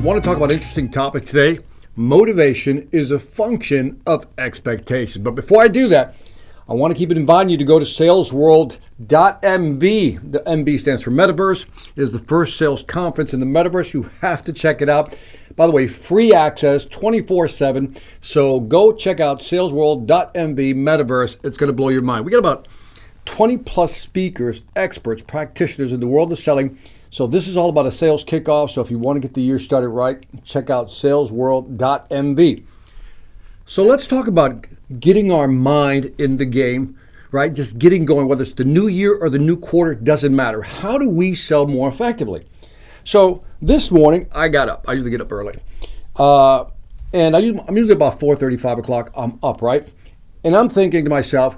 want to talk about an interesting topic today. Motivation is a function of expectation. But before I do that, I want to keep inviting you to go to salesworld.mv. The MB stands for Metaverse. It is the first sales conference in the Metaverse. You have to check it out. By the way, free access 24/7. So go check out salesworld.mv Metaverse. It's going to blow your mind. We got about 20 plus speakers, experts, practitioners in the world of selling. So this is all about a sales kickoff. So if you want to get the year started right, check out salesworld.mv. So let's talk about getting our mind in the game, right? Just getting going, whether it's the new year or the new quarter, doesn't matter. How do we sell more effectively? So this morning I got up. I usually get up early. And I'm usually about 4:30, 5 o'clock. I'm up, right? And I'm thinking to myself,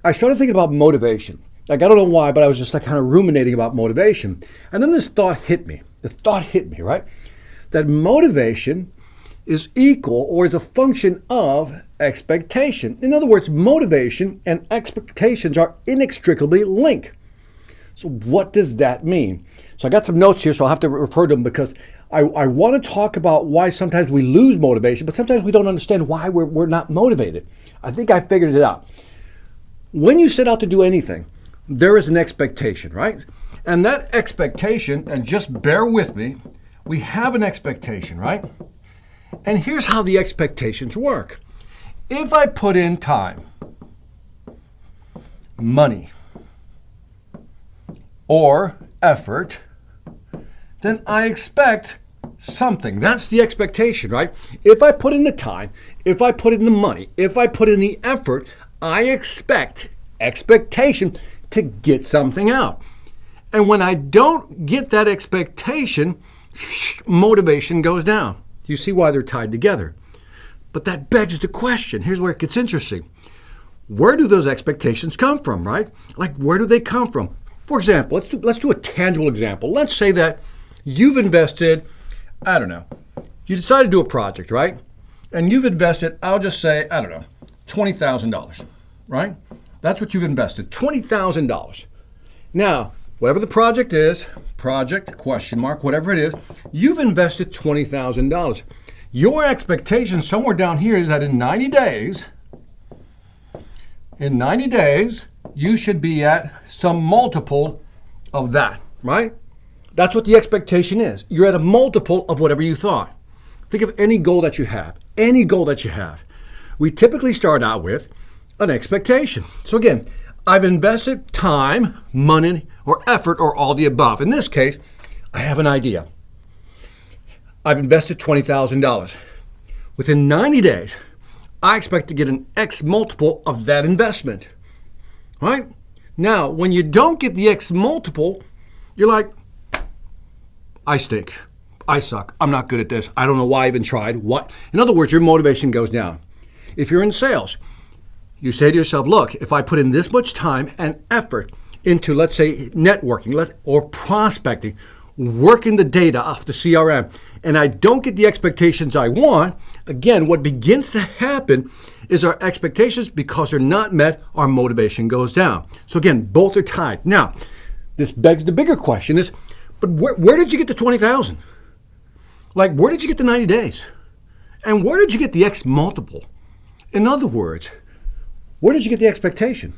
I started thinking about motivation. Like, I don't know why, but I was just like kind of ruminating about motivation. And then this thought hit me. The thought hit me, right? That motivation is equal or is a function of expectation. In other words, motivation and expectations are inextricably linked. So what does that mean? So I got some notes here, so I'll have to refer to them because I want to talk about why sometimes we lose motivation, but sometimes we don't understand why we're not motivated. I think I figured it out. When you set out to do anything, there is an expectation, right? And that expectation, and just bear with me, we have an expectation, right? And here's how the expectations work. If I put in time, money, or effort, then I expect something. That's the expectation, right? If I put in the time, if I put in the money, if I put in the effort, I expectation to get something out. And when I don't get that expectation, motivation goes down. Do you see why they're tied together? But that begs the question. Here's where it gets interesting. Where do those expectations come from, right? Like, where do they come from? For example, let's do a tangible example. Let's say that you've invested, I don't know, you decided to do a project, right? And you've invested, I'll just say, I don't know, $20,000, right? That's what you've invested, $20,000. Now, whatever the project is, project, question mark, whatever it is, you've invested $20,000. Your expectation somewhere down here is that in 90 days, you should be at some multiple of that, right? That's what the expectation is. You're at a multiple of whatever you thought. Think of any goal that you have, We typically start out with an expectation. So again, I've invested time, money, or effort, or all the above. In this case, I have an idea. I've invested $20,000. Within 90 days, I expect to get an X multiple of that investment, right? Now, when you don't get the X multiple, you're like, I stink. I suck. I'm not good at this. I don't know why I even tried. What? In other words, your motivation goes down. If you're in sales, you say to yourself, look, if I put in this much time and effort into, let's say, networking or prospecting, working the data off the CRM, and I don't get the expectations I want, again, what begins to happen is our expectations, because they're not met, our motivation goes down. So again, both are tied. Now, this begs the bigger question is, but where did you get the 20,000? Like, where did you get the 90 days? And where did you get the X multiple? In other words, where did you get the expectation?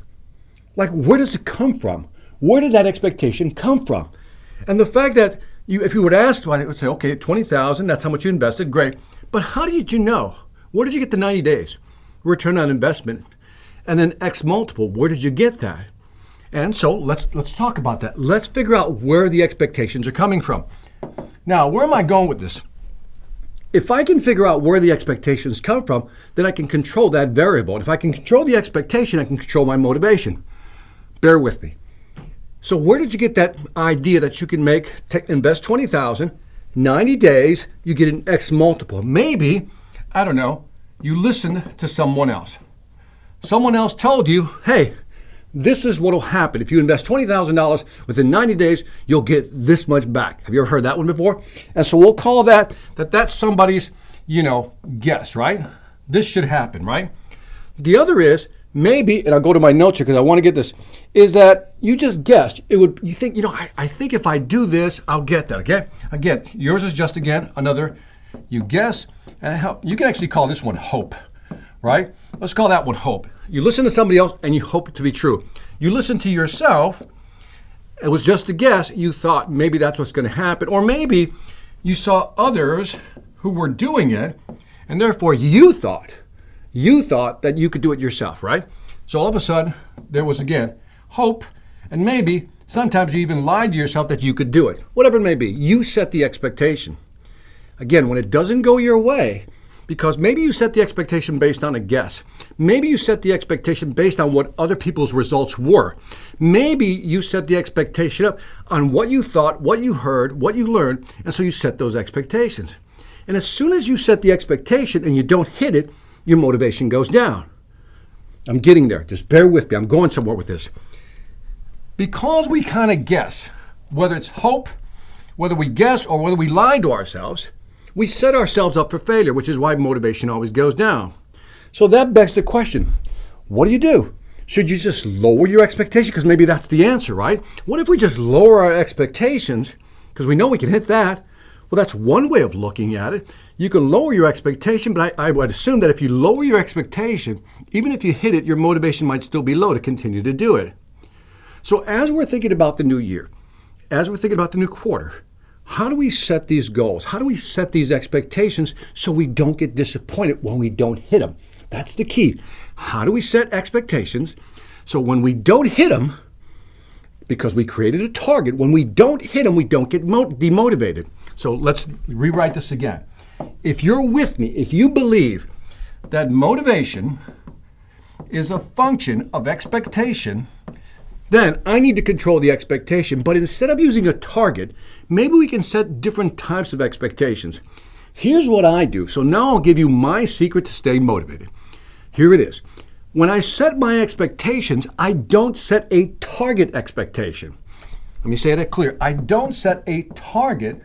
Like, where does it come from? Where did that expectation come from? And the fact that if you would ask, I would say, okay, 20,000, that's how much you invested, great. But how did you know? Where did you get the 90 days? Return on investment. And then X multiple, where did you get that? And so let's talk about that. Let's figure out where the expectations are coming from. Now, where am I going with this? If I can figure out where the expectations come from, then I can control that variable. And if I can control the expectation, I can control my motivation. Bear with me. So where did you get that idea that you can invest 20,000, 90 days, you get an X multiple? Maybe, I don't know, you listened to someone else. Someone else told you, hey, this is what will happen. If you invest $20,000 within 90 days, you'll get this much back. Have you ever heard that one before? And so we'll call that's somebody's, guess, right? This should happen, right? The other is, maybe, and I'll go to my notes here because I want to get this, is that you just guessed. You think, I think if I do this, I'll get that, okay? Again, yours is just, again, another, you guess, and help. You can actually call this one hope, right? Let's call that one hope. You listen to somebody else and you hope it to be true. You listen to yourself, it was just a guess, you thought maybe that's what's going to happen, or maybe you saw others who were doing it, and therefore you thought that you could do it yourself, right? So all of a sudden, there was, again, hope, and maybe sometimes you even lied to yourself that you could do it. Whatever it may be, you set the expectation. Again, when it doesn't go your way, because maybe you set the expectation based on a guess. Maybe you set the expectation based on what other people's results were. Maybe you set the expectation up on what you thought, what you heard, what you learned, and so you set those expectations. And as soon as you set the expectation and you don't hit it, your motivation goes down. I'm getting there. Just bear with me. I'm going somewhere with this. Because we kind of guess, whether it's hope, whether we guess, or whether we lie to ourselves, we set ourselves up for failure, which is why motivation always goes down. So that begs the question, what do? Should you just lower your expectation? Because maybe that's the answer, right? What if we just lower our expectations? Because we know we can hit that. Well, that's one way of looking at it. You can lower your expectation, but I would assume that if you lower your expectation, even if you hit it, your motivation might still be low to continue to do it. So as we're thinking about the new year, as we're thinking about the new quarter, how do we set these goals? How do we set these expectations so we don't get disappointed when we don't hit them? That's the key. How do we set expectations so when we don't hit them, because we created a target, when we don't hit them, we don't get demotivated. So let's rewrite this again. If you're with me, if you believe that motivation is a function of expectation, then I need to control the expectation. But instead of using a target, maybe we can set different types of expectations. Here's what I do. So now I'll give you my secret to stay motivated. Here it is. When I set my expectations, I don't set a target expectation. Let me say that clear. I don't set a target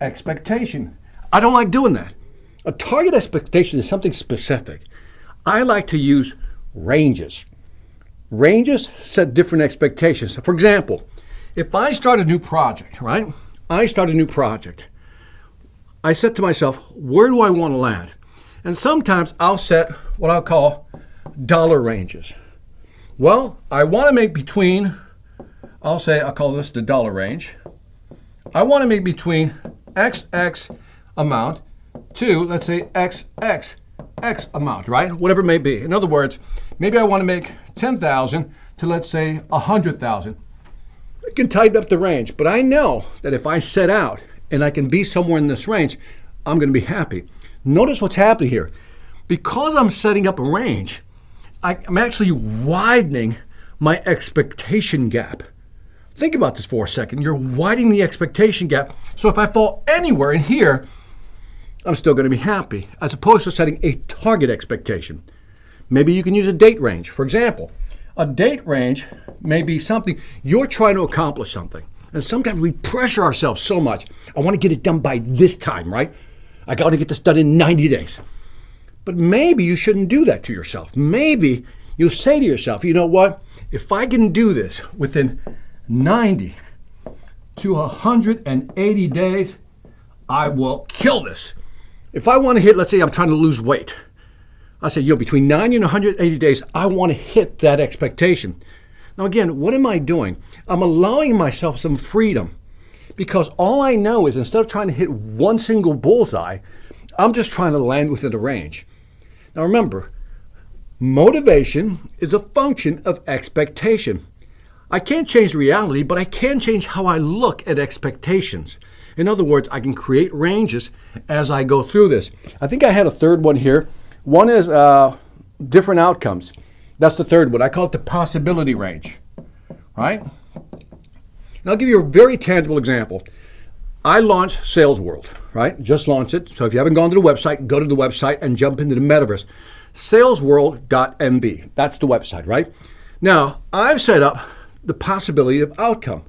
expectation. I don't like doing that. A target expectation is something specific. I like to use ranges. Ranges set different expectations. For example, if I start a new project, right? I set to myself, where do I want to land? And sometimes I'll set what I'll call dollar ranges. Well, I want to make between, I'll call this the dollar range. I want to make between XX amount to, let's say, XX amount, right? Whatever it may be. In other words, maybe I want to make 10,000 to, let's say, 100,000. I can tighten up the range, but I know that if I set out and I can be somewhere in this range, I'm going to be happy. Notice what's happening here. Because I'm setting up a range, I'm actually widening my expectation gap. Think about this for a second. You're widening the expectation gap. So if I fall anywhere in here, I'm still going to be happy, as opposed to setting a target expectation. Maybe you can use a date range. For example, a date range may be something you're trying to accomplish something. And sometimes we pressure ourselves so much. I want to get it done by this time, right? I got to get this done in 90 days. But maybe you shouldn't do that to yourself. Maybe you'll say to yourself, you know what? If I can do this within 90 to 180 days, I will kill this. If I want to hit, let's say I'm trying to lose weight. I say, between 90 and 180 days, I want to hit that expectation. Now again, what am I doing? I'm allowing myself some freedom, because all I know is instead of trying to hit one single bullseye, I'm just trying to land within a range. Now remember, motivation is a function of expectation. I can't change reality, but I can change how I look at expectations. In other words, I can create ranges as I go through this. I think I had a third one here. One is different outcomes. That's the third one. I call it the possibility range, right? And I'll give you a very tangible example. I launched Sales World, right? Just launched it. So if you haven't gone to the website, go to the website and jump into the metaverse. Salesworld.mb. That's the website, right? Now, I've set up the possibility of outcome.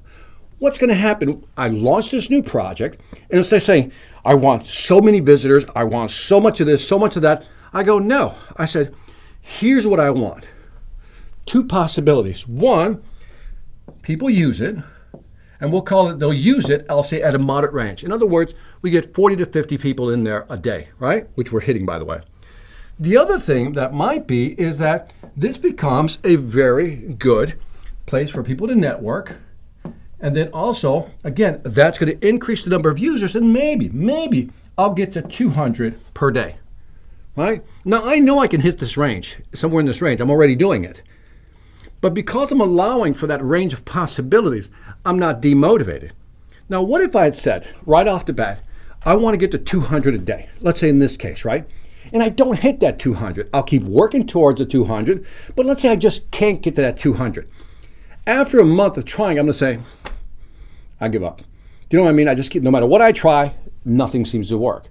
What's going to happen? I launched this new project, and instead of saying, I want so many visitors, I want so much of this, so much of that, I go, no. I said, here's what I want. two possibilities. One, people use it, and we'll call it, they'll use it, I'll say, at a moderate range. In other words, we get 40 to 50 people in there a day, right? Which we're hitting, by the way. The other thing that might be is that this becomes a very good place for people to network. And then also, again, that's going to increase the number of users, and maybe I'll get to 200 per day, right? Now, I know I can hit this range, somewhere in this range. I'm already doing it. But because I'm allowing for that range of possibilities, I'm not demotivated. Now, what if I had said right off the bat, I want to get to 200 a day, let's say in this case, right? And I don't hit that 200. I'll keep working towards the 200, but let's say I just can't get to that 200. After a month of trying, I'm going to say, I give up. Do you know what I mean? I just keep, no matter what I try, nothing seems to work.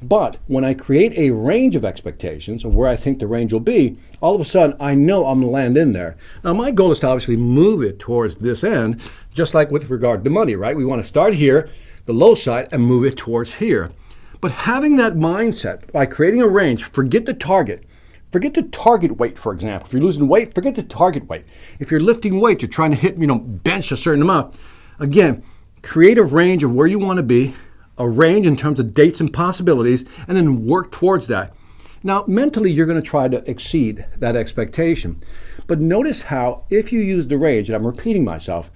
But when I create a range of expectations of where I think the range will be, all of a sudden I know I'm going to land in there. Now my goal is to obviously move it towards this end, just like with regard to money, right? We want to start here, the low side, and move it towards here. But having that mindset, by creating a range, forget the target. Forget the target weight, for example. If you're losing weight, forget the target weight. If you're lifting weight, you're trying to hit, bench a certain amount. Again, create a range of where you want to be, a range in terms of dates and possibilities, and then work towards that. Now, mentally, you're going to try to exceed that expectation. But notice how, if you use the range, and I'm repeating myself,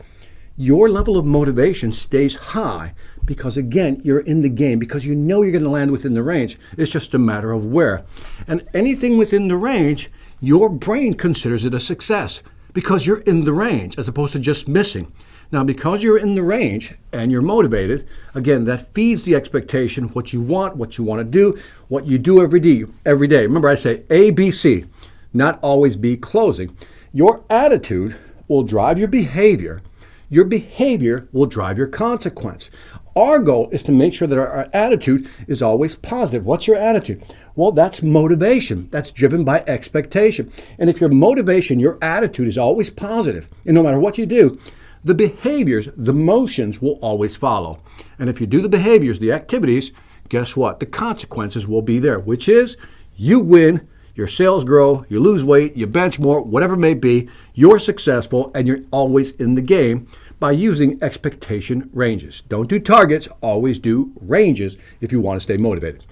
your level of motivation stays high because, again, you're in the game, because you know you're going to land within the range. It's just a matter of where. And anything within the range, your brain considers it a success because you're in the range as opposed to just missing. Now, because you're in the range and you're motivated, again, that feeds the expectation, what you want to do, what you do every day. Remember, I say A, B, C, not always B closing. Your attitude will drive your behavior. Your behavior will drive your consequence. Our goal is to make sure that our attitude is always positive. What's your attitude? Well, that's motivation. That's driven by expectation. And if your motivation, your attitude is always positive, and no matter what you do, the behaviors, the motions will always follow. And if you do the behaviors, the activities, guess what? The consequences will be there, which is you win, your sales grow, you lose weight, you bench more, whatever it may be, you're successful, and you're always in the game by using expectation ranges. Don't do targets, always do ranges if you want to stay motivated.